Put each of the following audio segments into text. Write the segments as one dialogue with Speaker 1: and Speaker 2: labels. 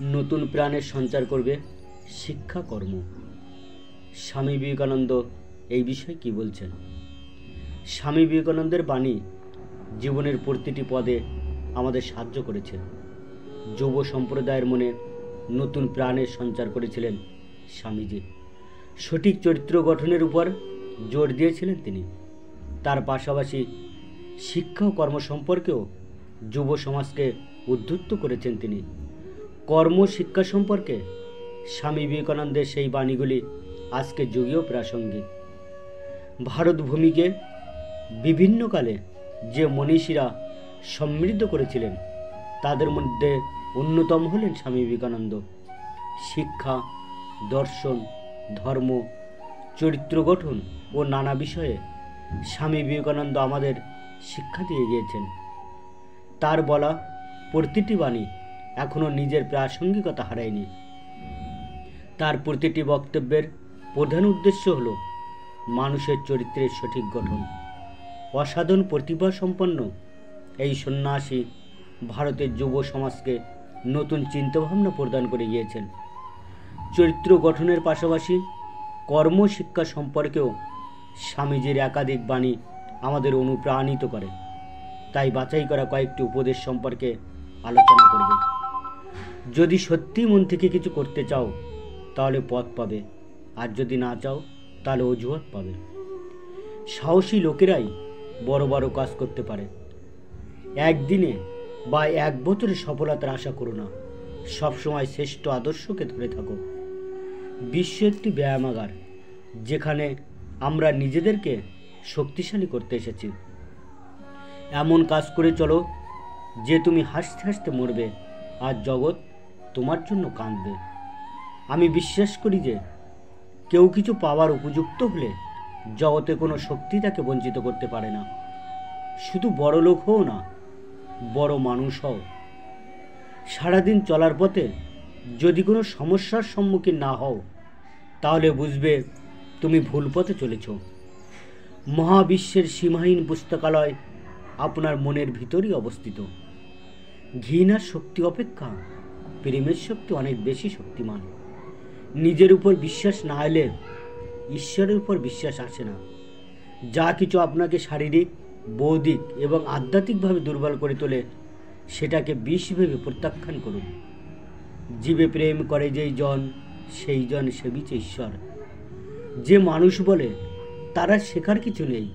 Speaker 1: নতুন প্রাণের সঞ্চার করবে শিক্ষা কর্ম। স্বামী বিবেকানন্দ এই বিষয়ে কি বলছেন? স্বামী বিবেকানন্দের বাণী জীবনের প্রতিটি পদে আমাদের সাহায্য করেছে। যুব সম্প্রদায়ের মনে নতুন প্রাণের সঞ্চার করেছিলেন স্বামীজি। সঠিক চরিত্র গঠনের উপর জোর দিয়েছিলেন তিনি। তার পাশাপাশি শিক্ষা ও কর্ম সম্পর্কেও যুব সমাজকে উদ্বুদ্ধ করেছেন তিনি। কর্ম শিক্ষা সম্পর্কে স্বামী বিবেকানন্দের সেই বাণীগুলি আজকে যুগেও প্রাসঙ্গিক। ভারত ভূমিকে বিভিন্নকালে যে মনীষীরা সমৃদ্ধ করেছিলেন তাদের মধ্যে অন্যতম হলেন স্বামী বিবেকানন্দ। শিক্ষা, দর্শন, ধর্ম, চরিত্র গঠন ও নানা বিষয়ে স্বামী বিবেকানন্দ আমাদের শিক্ষা দিয়ে গিয়েছেন। তার বলা প্রতিটি বাণী এখনও নিজের প্রাসঙ্গিকতা হারায়নি। তার প্রতিটি বক্তব্যের প্রধান উদ্দেশ্য হল মানুষের চরিত্রের সঠিক গঠন। অসাধারণ প্রতিভা সম্পন্ন এই সন্ন্যাসী ভারতের যুব সমাজকে নতুন চিন্তাভাবনা প্রদান করে গিয়েছেন। চরিত্র গঠনের পাশাপাশি কর্ম শিক্ষা সম্পর্কেও স্বামীজির একাধিক বাণী আমাদের অনুপ্রাণিত করে। তাই বাছাই করা কয়েকটি উপদেশ সম্পর্কে আলোচনা করব। যদি সত্যি মন থেকে কিছু করতে চাও তাহলে পথ পাবে, আর যদি না চাও তাহলে অজুহাত পাবে। সাহসী লোকেরাই বড় বড় কাজ করতে পারে। একদিনে বা এক বছরে সফলতার আশা করো না, সবসময় শ্রেষ্ঠ আদর্শকে ধরে থাকো। বিশ্ব একটি ব্যায়ামাগার, যেখানে আমরা নিজেদেরকে শক্তিশালী করতে এসেছি। এমন কাজ করে চলো যে তুমি হাসতে হাসতে মরবে আর জগৎ তোমার জন্য কাঁদবে। আমি বিশ্বাস করি যে কেউ কিছু পাওয়ার উপযুক্ত হলে জগতে কোনো শক্তি তাকে বঞ্চিত করতে পারে না। শুধু বড় লোক হও না, বড় মানুষ হও। সারাদিন চলার পথে যদি কোনো সমস্যার সম্মুখীন না হও তাহলে বুঝবে তুমি ভুল পথে চলেছ। মহাবিশ্বের সীমাহীন পুস্তকালয় আপনার মনের ভিতরই অবস্থিত। ঘৃণার শক্তি অপেক্ষা প্রেমের শক্তি অনেক বেশি শক্তিমান। নিজের উপর বিশ্বাস না এলে ঈশ্বরের উপর বিশ্বাস আসে না। যা কিছু আপনাকে শারীরিক, বৌদ্ধিক এবং আধ্যাত্মিকভাবে দুর্বল করে তোলে সেটাকে বিষ ভেবে প্রত্যাখ্যান করুন। জীবে প্রেম করে যেই জন, সেই জন সেবিছে ঈশ্বর। যে মানুষ বলে তারা শেখার কিছু নেই,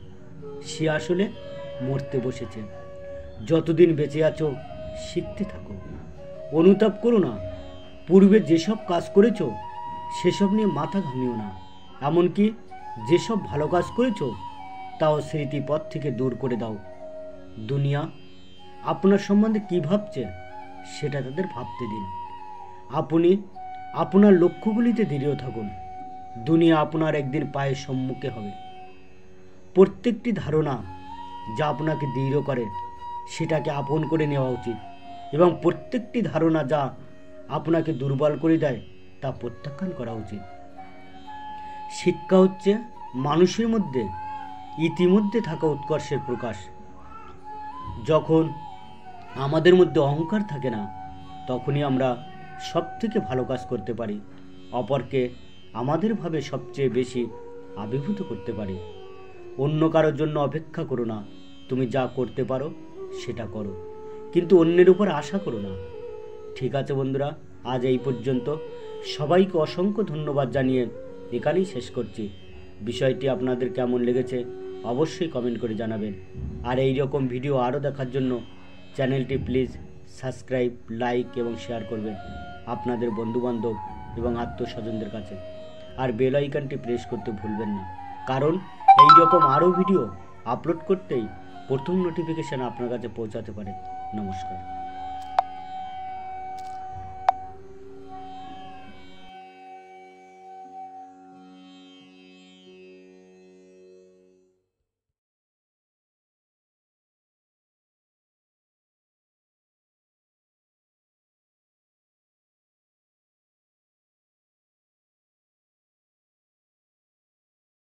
Speaker 1: সে আসলে মরতে বসেছে। যতদিন বেঁচে আছো শিখতে থাকো, অনুতাপ করো না। পূর্বে যেসব কাজ করেছো সেসব নিয়ে মাথা ঘামিও না। এমনকি যেসব ভালো কাজ করেছো তাও স্মৃতিপথ থেকে দূর করে দাও। দুনিয়া আপনার সম্বন্ধে কী ভাবছে সেটা তাদের ভাবতে দিন। আপনি আপনার লক্ষ্যগুলিতে দৃঢ় থাকুন। দুনিয়া আপনার একদিন পায়ের সম্মুখে হবে। প্রত্যেকটি ধারণা যা আপনাকে দৃঢ় করে সেটাকে আপন করে নেওয়া উচিত, এবং প্রত্যেকটি ধারণা যা আপনাকে দুর্বল করে দেয় তা প্রত্যাখ্যান করা উচিত। শিক্ষা হচ্ছে মানুষের মধ্যে ইতিমধ্যে থাকা উৎকর্ষের প্রকাশ। যখন আমাদের মধ্যে অহংকার থাকে না, তখনই আমরা সব থেকে ভালো কাজ করতে পারি, অপরকে আমাদের ভাবে সবচেয়ে বেশি আবির্ভূত করতে পারি। অন্য কারোর জন্য অপেক্ষা করো না, তুমি যা করতে পারো সেটা করো, কিন্তু অন্যের উপর আশা করো না। ঠিক আছে বন্ধুরা, আজ এই পর্যন্ত। সবাইকে অসংখ্য ধন্যবাদ জানিয়ে এখানেই শেষ করছি। বিষয়টি আপনাদের কেমন লেগেছে অবশ্যই কমেন্ট করে জানাবেন। আর এই রকম ভিডিও আরও দেখার জন্য চ্যানেলটি প্লিজ সাবস্ক্রাইব, লাইক এবং শেয়ার করবেন আপনাদের বন্ধুবান্ধব এবং আত্মস্বজনদের কাছে। আর বেল আইকনটি প্রেস করতে ভুলবেন না, কারণ এই রকম আরও ভিডিও আপলোড করতেই প্রথম নোটিফিকেশান আপনার কাছে পৌঁছাতে পারে। নমস্কার।